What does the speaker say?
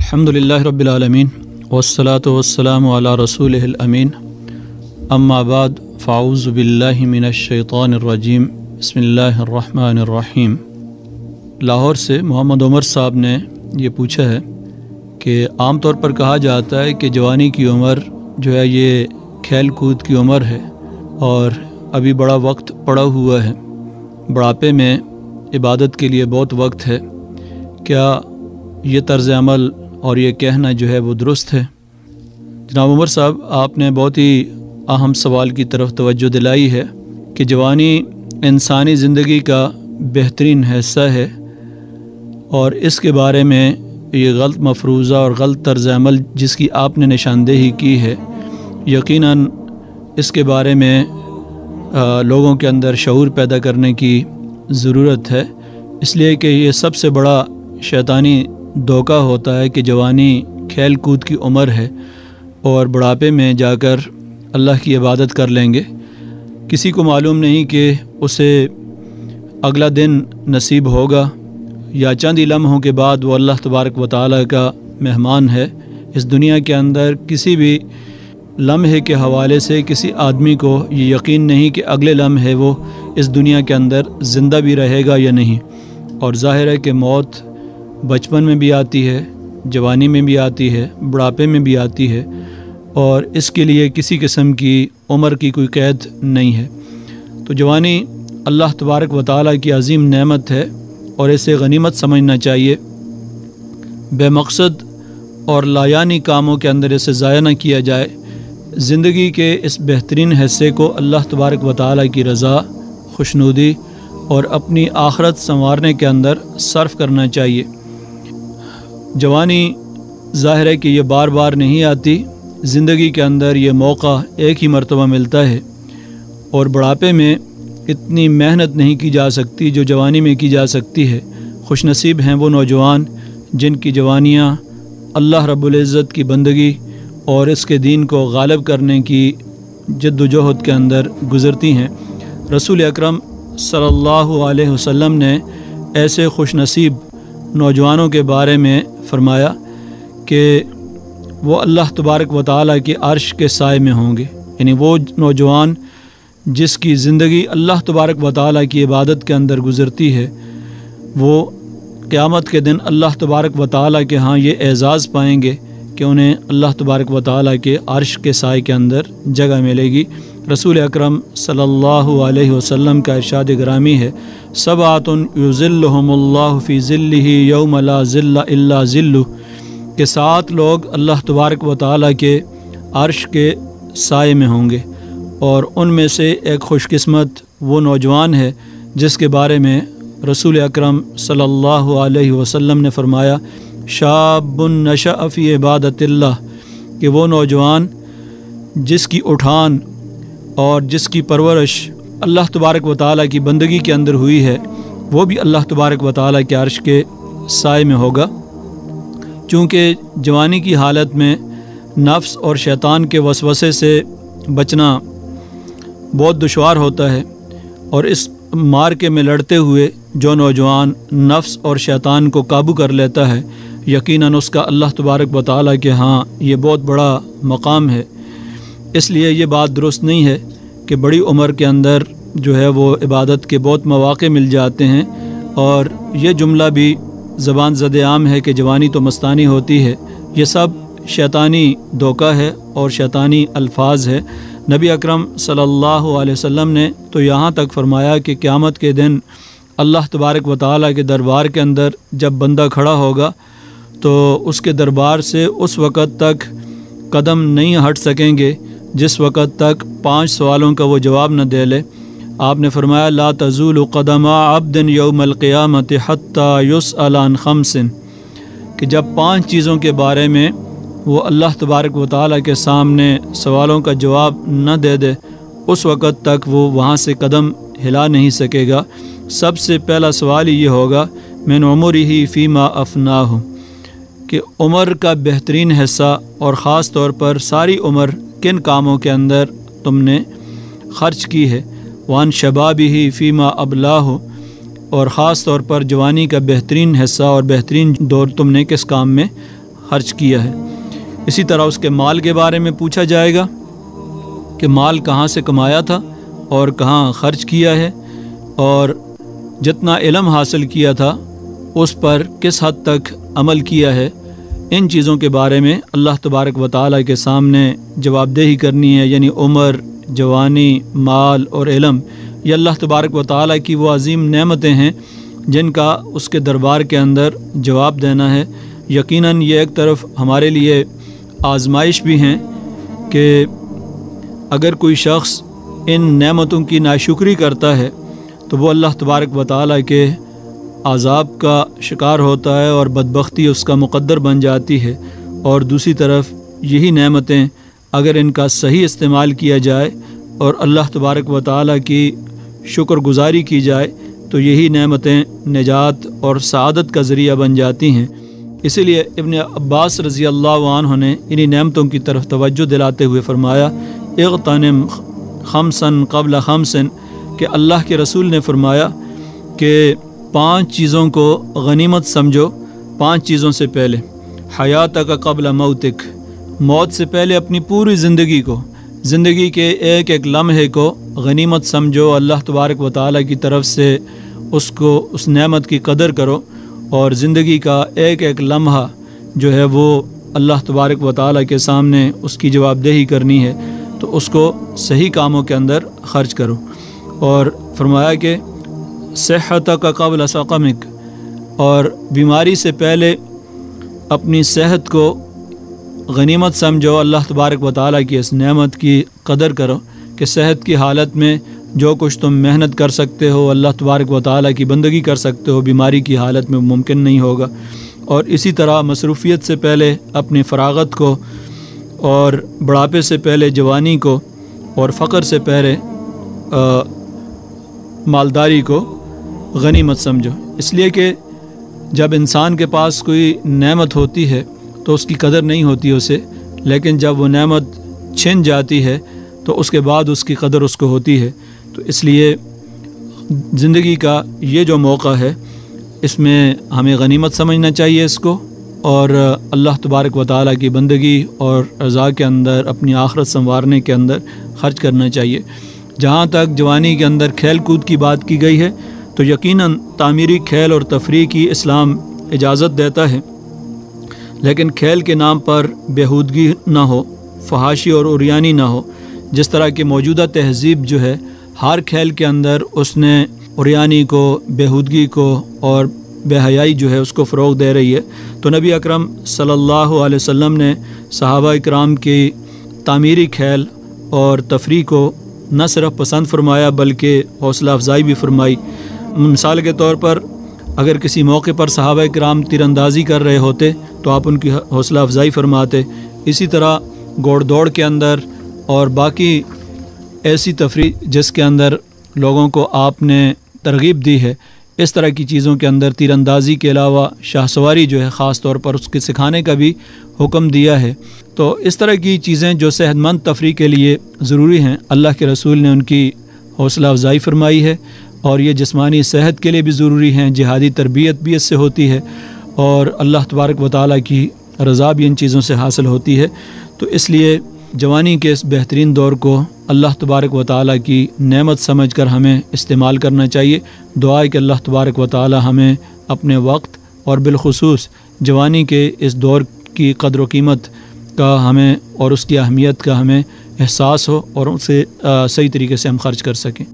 الحمدللہ رب العالمین والصلاة والسلام علی رسولہ الامین اما بعد فاعوذ باللہ من الشیطان الرجیم بسم اللہ الرحمن الرحیم۔ لاہور سے محمد عمر صاحب نے یہ پوچھا ہے کہ عام طور پر کہا جاتا ہے کہ جوانی کی عمر جو ہے یہ کھیل کود کی عمر ہے اور ابھی بڑا وقت پڑا ہوا ہے، بڑھاپے میں عبادت کے لیے بہت وقت ہے۔ کیا یہ طرز عمل اور یہ کہنا جو ہے وہ درست ہے؟ جناب عمر صاحب، آپ نے بہت ہی اہم سوال کی طرف توجہ دلائی ہے کہ جوانی انسانی زندگی کا بہترین حصہ ہے اور اس کے بارے میں یہ غلط مفروضہ اور غلط طرز عمل جس کی آپ نے نشاندہی کی ہے، یقیناً اس کے بارے میں لوگوں کے اندر شعور پیدا کرنے کی ضرورت ہے، اس لیے کہ یہ سب سے بڑا شیطانی دھوکہ ہوتا ہے کہ جوانی کھیل کود کی عمر ہے اور بڑھاپے میں جا کر اللہ کی عبادت کر لیں گے۔ کسی کو معلوم نہیں کہ اسے اگلا دن نصیب ہوگا یا چند ہی لمحوں کے بعد وہ اللہ تبارک و تعالیٰ کا مہمان ہے۔ اس دنیا کے اندر کسی بھی لمحے کے حوالے سے کسی آدمی کو یہ یقین نہیں کہ اگلے لمحے وہ اس دنیا کے اندر زندہ بھی رہے گا یا نہیں، اور ظاہر ہے کہ موت بچپن میں بھی آتی ہے، جوانی میں بھی آتی ہے، بڑھاپے میں بھی آتی ہے، اور اس کے لیے کسی قسم کی عمر کی کوئی قید نہیں ہے۔ تو جوانی اللہ تبارک و تعالیٰ کی عظیم نعمت ہے اور اسے غنیمت سمجھنا چاہیے۔ بے مقصد اور لایانی کاموں کے اندر اسے ضائع نہ کیا جائے۔ زندگی کے اس بہترین حصے کو اللہ تبارک و تعالیٰ کی رضا، خوشنودی اور اپنی آخرت سنوارنے کے اندر صرف کرنا چاہیے۔ جوانی ظاہر ہے کہ یہ بار بار نہیں آتی، زندگی کے اندر یہ موقع ایک ہی مرتبہ ملتا ہے، اور بڑھاپے میں اتنی محنت نہیں کی جا سکتی جو جوانی میں کی جا سکتی ہے۔ خوش نصیب ہیں وہ نوجوان جن کی جوانیاں اللہ رب العزت کی بندگی اور اس کے دین کو غالب کرنے کی جد و جہد کے اندر گزرتی ہیں۔ رسول اکرم صلی اللہ علیہ وسلم نے ایسے خوش نصیب نوجوانوں کے بارے میں فرمایا کہ وہ اللہ تبارک و تعالیٰ کے عرش کے سائے میں ہوں گے، یعنی وہ نوجوان جس کی زندگی اللہ تبارک و تعالیٰ کی عبادت کے اندر گزرتی ہے، وہ قیامت کے دن اللہ تبارک و تعالیٰ کے ہاں یہ اعزاز پائیں گے کہ انہیں اللہ تبارک و تعالیٰ کے عرش کے سائے کے اندر جگہ ملے گی۔ رسول اکرم صلی اللہ علیہ وسلم کا ارشاد گرامی ہے، سبعۃ یظلھم اللہ فی ظلہ یوم لا ظل الا ظلہ، کہ 7 لوگ اللہ تبارک و تعالیٰ کے عرش کے سائے میں ہوں گے، اور ان میں سے ایک خوش قسمت وہ نوجوان ہے جس کے بارے میں رسول اکرم صلی اللہ علیہ وسلم نے فرمایا، شاب نشأ فی عبادت اللہ، کہ وہ نوجوان جس کی اٹھان اور جس کی پرورش اللہ تبارک و تعالیٰ کی بندگی کے اندر ہوئی ہے، وہ بھی اللہ تبارک و تعالیٰ کے عرش کے سائے میں ہوگا۔ چونکہ جوانی کی حالت میں نفس اور شیطان کے وسوسے سے بچنا بہت دشوار ہوتا ہے، اور اس مارکے میں لڑتے ہوئے جو نوجوان نفس اور شیطان کو قابو کر لیتا ہے، یقیناً اس کا اللہ تبارک و تعالیٰ کے ہاں یہ بہت بڑا مقام ہے۔ اس لیے یہ بات درست نہیں ہے کہ بڑی عمر کے اندر جو ہے وہ عبادت کے بہت مواقع مل جاتے ہیں، اور یہ جملہ بھی زبان زد عام ہے کہ جوانی تو مستانی ہوتی ہے۔ یہ سب شیطانی دھوکہ ہے اور شیطانی الفاظ ہے۔ نبی اکرم صلی اللہ علیہ وسلم نے تو یہاں تک فرمایا کہ قیامت کے دن اللہ تبارک و تعالیٰ کے دربار کے اندر جب بندہ کھڑا ہوگا تو اس کے دربار سے اس وقت تک قدم نہیں ہٹ سکیں گے جس وقت تک 5 سوالوں کا وہ جواب نہ دے لے۔ آپ نے فرمایا، لا تزول قدم عبد یوم القیامت حتی یسأل عن 5، کہ جب 5 چیزوں کے بارے میں وہ اللہ تبارک و تعالیٰ کے سامنے سوالوں کا جواب نہ دے دے، اس وقت تک وہ وہاں سے قدم ہلا نہیں سکے گا۔ سب سے پہلا سوال یہ ہوگا، من عمرہ فیما افناہ، کہ عمر کا بہترین حصہ اور خاص طور پر ساری عمر کن کاموں کے اندر تم نے خرچ کی ہے، وان شبابہ فیما ابلاہ، اور خاص طور پر جوانی کا بہترین حصہ اور بہترین دور تم نے کس کام میں خرچ کیا ہے۔ اسی طرح اس کے مال کے بارے میں پوچھا جائے گا کہ مال کہاں سے کمایا تھا اور کہاں خرچ کیا ہے، اور جتنا علم حاصل کیا تھا اس پر کس حد تک عمل کیا ہے۔ ان چیزوں کے بارے میں اللہ تبارک و تعالیٰ کے سامنے جواب دہی کرنی ہے، یعنی عمر، جوانی، مال اور علم، یہ اللہ تبارک و تعالیٰ کی وہ عظیم نعمتیں ہیں جن کا اس کے دربار کے اندر جواب دینا ہے۔ یقیناً یہ ایک طرف ہمارے لیے آزمائش بھی ہیں کہ اگر کوئی شخص ان نعمتوں کی ناشکری کرتا ہے تو وہ اللہ تبارک و تعالیٰ کے عذاب کا شکار ہوتا ہے اور بدبختی اس کا مقدر بن جاتی ہے، اور دوسری طرف یہی نعمتیں اگر ان کا صحیح استعمال کیا جائے اور اللہ تبارک و تعالیٰ کی شکر گزاری کی جائے تو یہی نعمتیں نجات اور سعادت کا ذریعہ بن جاتی ہیں۔ اسی لیے ابن عباس رضی اللہ عنہ نے انہی نعمتوں کی طرف توجہ دلاتے ہوئے فرمایا اغتنم خمسا قبل خمس، کہ اللہ کے رسول نے فرمایا کہ 5 چیزوں کو غنیمت سمجھو، 5 چیزوں سے پہلے، حیاتک قبل موتک، موت سے پہلے اپنی پوری زندگی کے ایک ایک لمحے کو غنیمت سمجھو، اللہ تبارک و تعالیٰ کی طرف سے اس نعمت کی قدر کرو، اور زندگی کا ایک ایک لمحہ جو ہے وہ اللہ تبارک و تعالیٰ کے سامنے اس کی جواب دہی کرنی ہے، تو اس کو صحیح کاموں کے اندر خرچ کرو۔ اور فرمایا کہ صحتک قبل سقمک، اور بیماری سے پہلے اپنی صحت کو غنیمت سمجھو، اللہ تبارک و تعالیٰ کی اس نعمت کی قدر کرو کہ صحت کی حالت میں جو کچھ تم محنت کر سکتے ہو، اللہ تبارک و تعالیٰ کی بندگی کر سکتے ہو، بیماری کی حالت میں ممکن نہیں ہوگا۔ اور اسی طرح مصروفیت سے پہلے اپنی فراغت کو، اور بڑھاپے سے پہلے جوانی کو، اور فقر سے پہلے مالداری کو غنیمت سمجھو۔ اس لیے کہ جب انسان کے پاس کوئی نعمت ہوتی ہے تو اس کی قدر نہیں ہوتی اسے، لیکن جب وہ نعمت چھن جاتی ہے تو اس کے بعد اس کی قدر اس کو ہوتی ہے۔ تو اس لیے زندگی کا یہ جو موقع ہے اس میں ہمیں غنیمت سمجھنا چاہیے اس کو، اور اللہ تبارک و تعالیٰ کی بندگی اور رضا کے اندر اپنی آخرت سنوارنے کے اندر خرچ کرنا چاہیے۔ جہاں تک جوانی کے اندر کھیل کود کی بات کی گئی ہے تو یقیناً تعمیری کھیل اور تفریح کی اسلام اجازت دیتا ہے، لیکن کھیل کے نام پر بیہودگی نہ ہو، فحاشی اور عریانی نہ ہو۔ جس طرح کی موجودہ تہذیب جو ہے ہر کھیل کے اندر اس نے عریانی کو، بیہودگی کو اور بے حیائی جو ہے اس کو فروغ دے رہی ہے، تو نبی اکرم صلی اللہ علیہ وسلم نے صحابہ اکرام کی تعمیری کھیل اور تفریح کو نہ صرف پسند فرمایا بلکہ حوصلہ افزائی بھی فرمائی۔ مثال کے طور پر اگر کسی موقع پر صحابہ کرام تیر اندازی کر رہے ہوتے تو آپ ان کی حوصلہ افزائی فرماتے۔ اسی طرح گھوڑ دوڑ کے اندر اور باقی ایسی تفریح جس کے اندر لوگوں کو آپ نے ترغیب دی ہے، اس طرح کی چیزوں کے اندر تیر اندازی کے علاوہ شاہ سواری جو ہے خاص طور پر اس کے سکھانے کا بھی حکم دیا ہے۔ تو اس طرح کی چیزیں جو صحت مند تفریح کے لیے ضروری ہیں، اللہ کے رسول نے ان کی حوصلہ افزائی فرمائی ہے، اور یہ جسمانی صحت کے لیے بھی ضروری ہیں، جہادی تربیت بھی اس سے ہوتی ہے، اور اللہ تبارک و تعالیٰ کی رضا بھی ان چیزوں سے حاصل ہوتی ہے۔ تو اس لیے جوانی کے اس بہترین دور کو اللہ تبارک و تعالیٰ کی نعمت سمجھ کر ہمیں استعمال کرنا چاہیے۔ دعا ہے کہ اللہ تبارک و تعالیٰ ہمیں اپنے وقت اور بالخصوص جوانی کے اس دور کی قدر و قیمت کا ہمیں اور اس کی اہمیت کا ہمیں احساس ہو، اور اسے صحیح طریقے سے ہم خرچ کر سکیں۔